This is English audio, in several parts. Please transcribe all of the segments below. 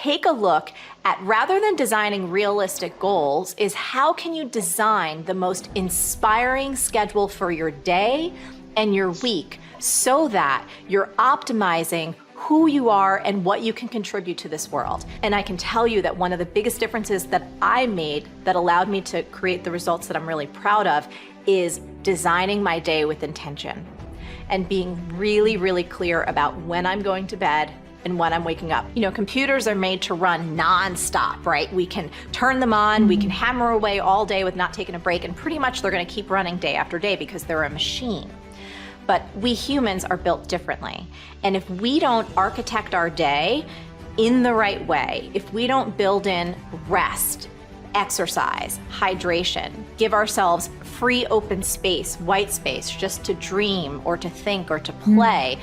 take a look at, rather than designing realistic goals, is how can you design the most inspiring schedule for your day and your week so that you're optimizing who you are and what you can contribute to this world. And I can tell you that one of the biggest differences that I made that allowed me to create the results that I'm really proud of is designing my day with intention and being really, really clear about when I'm going to bed and when I'm waking up. You know, computers are made to run nonstop, right? We can turn them on, we can hammer away all day with not taking a break, and pretty much they're gonna keep running day after day because they're a machine. But we humans are built differently. And if we don't architect our day in the right way, if we don't build in rest, exercise, hydration, give ourselves free open space, white space, just to dream or to think or to play,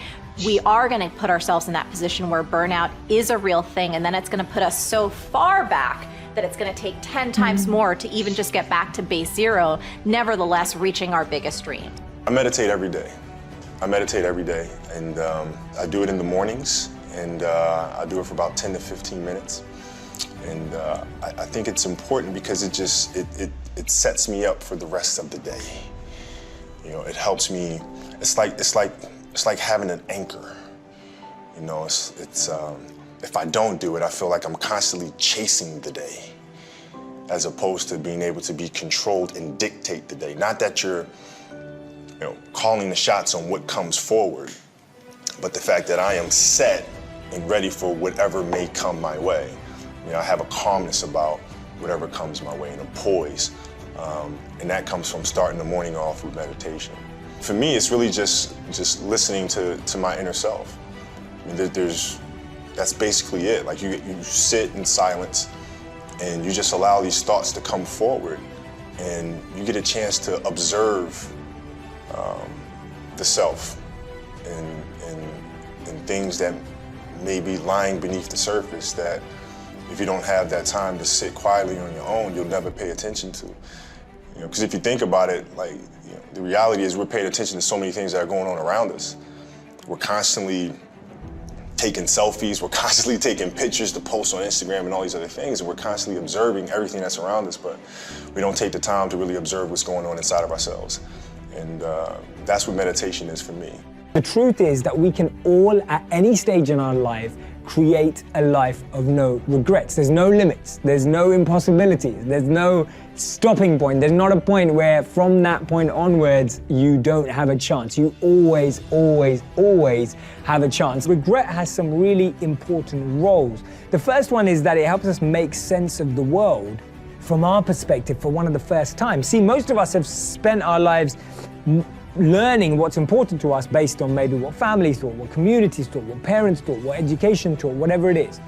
we are gonna put ourselves in that position where burnout is a real thing, and then it's gonna put us so far back that it's gonna take 10 times more to even just get back to base zero, nevertheless reaching our biggest dream. I meditate every day. I meditate every day, and I do it in the mornings, and I do it for about 10 to 15 minutes. And I think it's important because it sets me up for the rest of the day. You know, it helps me. It's like having an anchor. You know, if I don't do it, I feel like I'm constantly chasing the day, as opposed to being able to be controlled and dictate the day. Not that you're, you know, calling the shots on what comes forward, but the fact that I am set and ready for whatever may come my way. You know, I have a calmness about whatever comes my way and a poise, and that comes from starting the morning off with meditation. For me, it's really just listening to my inner self. I mean, that's basically it. Like you sit in silence and you just allow these thoughts to come forward, and you get a chance to observe the self and things that may be lying beneath the surface that if you don't have that time to sit quietly on your own, you'll never pay attention to. You know, because if you think about it, like, you know, the reality is we're paying attention to so many things that are going on around us. We're constantly taking selfies, we're constantly taking pictures to post on Instagram and all these other things, and we're constantly observing everything that's around us, but we don't take the time to really observe what's going on inside of ourselves. And that's what meditation is for me. The truth is that we can all, at any stage in our life, create a life of no regrets. There's no limits, there's no impossibilities, there's no stopping point. There's not a point where from that point onwards, you don't have a chance. You always, always, always have a chance. Regret has some really important roles. The first one is that it helps us make sense of the world from our perspective for one of the first time. See, most of us have spent our lives learning what's important to us based on maybe what families thought, what communities thought, what parents thought, what education taught, whatever it is.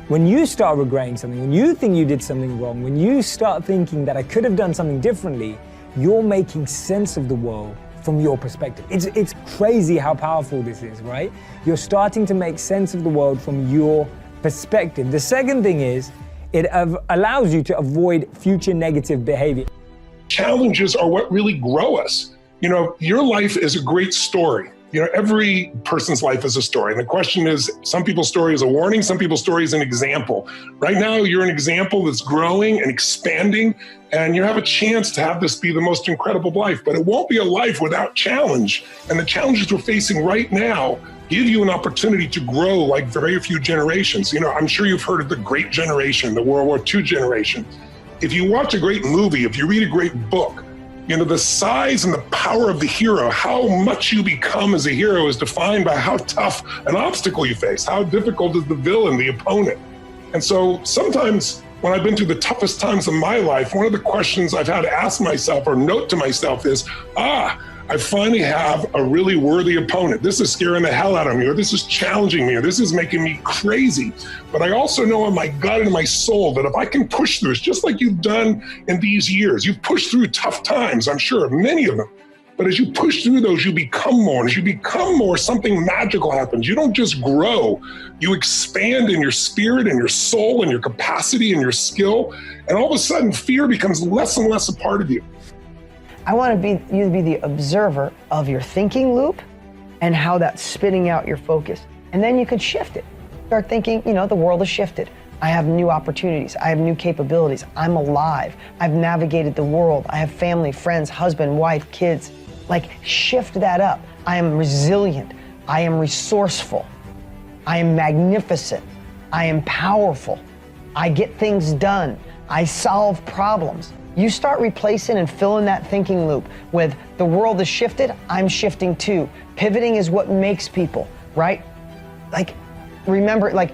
When you start regretting something, when you think you did something wrong, when you start thinking that I could have done something differently, you're making sense of the world from your perspective. It's crazy how powerful this is, right? You're starting to make sense of the world from your perspective. The second thing is, it allows you to avoid future negative behavior. Challenges are what really grow us. You know, your life is a great story. You know, every person's life is a story. And the question is, some people's story is a warning, some people's story is an example. Right now, you're an example that's growing and expanding, and you have a chance to have this be the most incredible life. But it won't be a life without challenge. And the challenges we're facing right now give you an opportunity to grow like very few generations. You know, I'm sure you've heard of the Great Generation, the World War II generation. If you watch a great movie, if you read a great book, you know, the size and the power of the hero, how much you become as a hero is defined by how tough an obstacle you face, how difficult is the villain, the opponent. And so sometimes when I've been through the toughest times of my life, one of the questions I've had to ask myself or note to myself is, I finally have a really worthy opponent. This is scaring the hell out of me, or this is challenging me, or this is making me crazy. But I also know in my gut and in my soul that if I can push through, it's just like you've done in these years. You've pushed through tough times, I'm sure, many of them. But as you push through those, you become more. And as you become more, something magical happens. You don't just grow, you expand in your spirit and your soul and your capacity and your skill. And all of a sudden, fear becomes less and less a part of you. I want you to be the observer of your thinking loop and how that's spitting out your focus. And then you can shift it. Start thinking, you know, the world has shifted. I have new opportunities. I have new capabilities. I'm alive. I've navigated the world. I have family, friends, husband, wife, kids. Like, shift that up. I am resilient. I am resourceful. I am magnificent. I am powerful. I get things done. I solve problems. You start replacing and filling that thinking loop with the world has shifted, I'm shifting too. Pivoting is what makes people, right? Like, remember, like,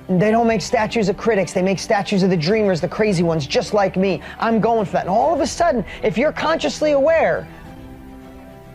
they don't make statues of critics, they make statues of the dreamers, the crazy ones, just like me. I'm going for that. And all of a sudden, if you're consciously aware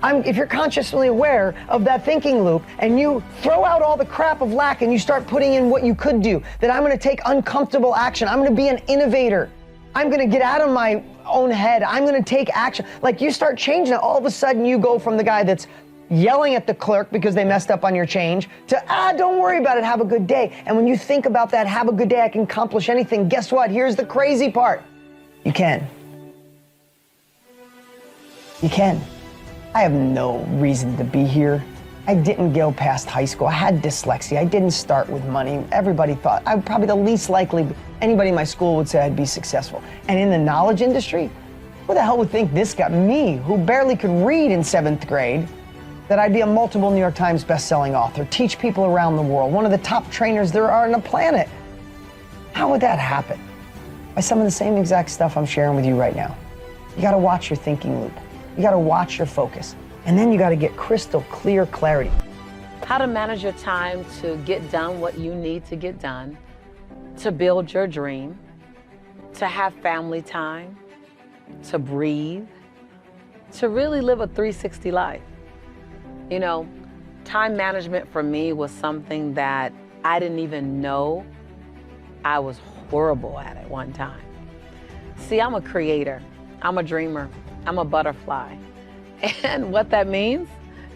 of that thinking loop and you throw out all the crap of lack and you start putting in what you could do, that I'm gonna take uncomfortable action, I'm gonna be an innovator, I'm gonna get out of my own head, I'm gonna take action. Like, you start changing it, all of a sudden you go from the guy that's yelling at the clerk because they messed up on your change to, don't worry about it, have a good day. And when you think about that, have a good day, I can accomplish anything, guess what? Here's the crazy part. You can. You can. I have no reason to be here. I didn't go past high school. I had dyslexia. I didn't start with money. Everybody thought I'm probably the least likely anybody in my school would say I'd be successful. And in the knowledge industry, who the hell would think this got me, who barely could read in 7th grade, that I'd be a multiple New York Times best-selling author, teach people around the world, one of the top trainers there are on the planet? How would that happen? By some of the same exact stuff I'm sharing with you right now. You gotta watch your thinking loop. You gotta watch your focus. And then you gotta get crystal clear clarity. How to manage your time to get done what you need to get done, to build your dream, to have family time, to breathe, to really live a 360 life. You know, time management for me was something that I didn't even know I was horrible at one time. See, I'm a creator, I'm a dreamer, I'm a butterfly. And what that means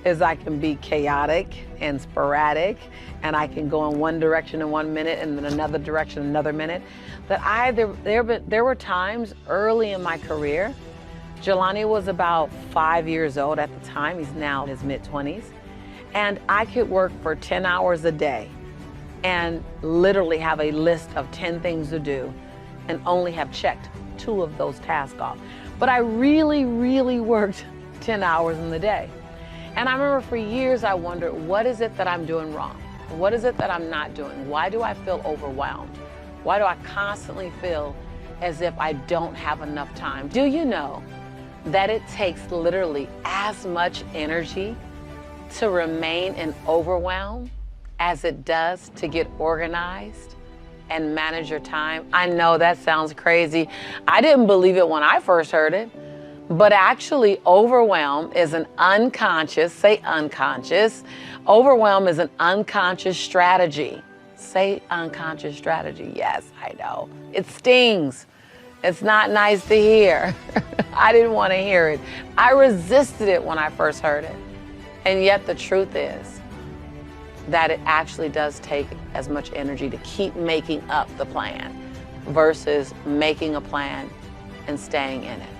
is I can be chaotic and sporadic, and I can go in one direction in 1 minute and then another direction another minute. That there were times early in my career, Jelani was about 5 years old at the time, he's now in his mid-20s, and I could work for 10 hours a day and literally have a list of 10 things to do and only have checked 2 of those tasks off. But I really, really worked 10 hours in the day. And I remember for years I wondered, what is it that I'm doing wrong? What is it that I'm not doing? Why do I feel overwhelmed? Why do I constantly feel as if I don't have enough time? Do you know that it takes literally as much energy to remain in overwhelm as it does to get organized and manage your time? I know that sounds crazy. I didn't believe it when I first heard it, but actually overwhelm is an unconscious, say unconscious, overwhelm is an unconscious strategy. Say unconscious strategy. Yes, I know. It stings. It's not nice to hear. I didn't want to hear it. I resisted it when I first heard it. And yet the truth is that it actually does take as much energy to keep making up the plan versus making a plan and staying in it.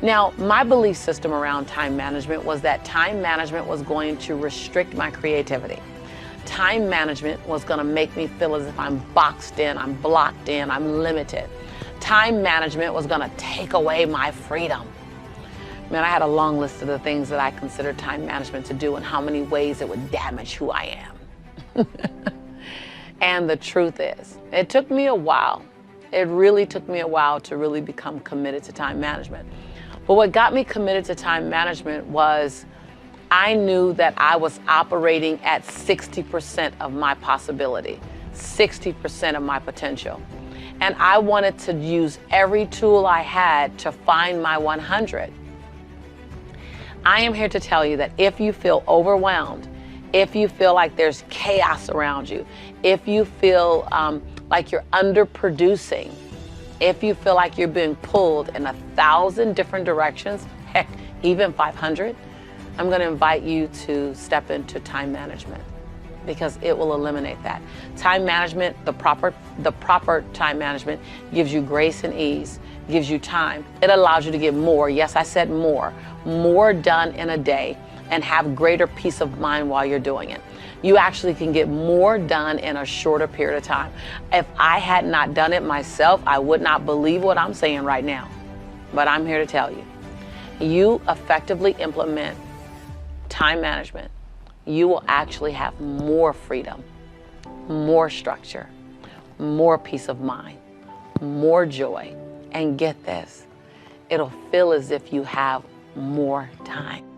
Now, my belief system around time management was that time management was going to restrict my creativity. Time management was going to make me feel as if I'm boxed in, I'm blocked in, I'm limited. Time management was going to take away my freedom. Man, I had a long list of the things that I considered time management to do and how many ways it would damage who I am. And the truth is, it took me a while. It really took me a while to really become committed to time management. But what got me committed to time management was I knew that I was operating at 60% of my possibility, 60% of my potential. And I wanted to use every tool I had to find my 100. I am here to tell you that if you feel overwhelmed, if you feel like there's chaos around you, if you feel like you're underproducing, if you feel like you're being pulled in 1,000 different directions, heck, even 500, I'm going to invite you to step into time management because it will eliminate that. Time management, the proper time management gives you grace and ease, gives you time. It allows you to get more, yes, I said more done in a day and have greater peace of mind while you're doing it. You actually can get more done in a shorter period of time. If I had not done it myself, I would not believe what I'm saying right now. But I'm here to tell you, you effectively implement time management, you will actually have more freedom, more structure, more peace of mind, more joy. And get this, it'll feel as if you have more time.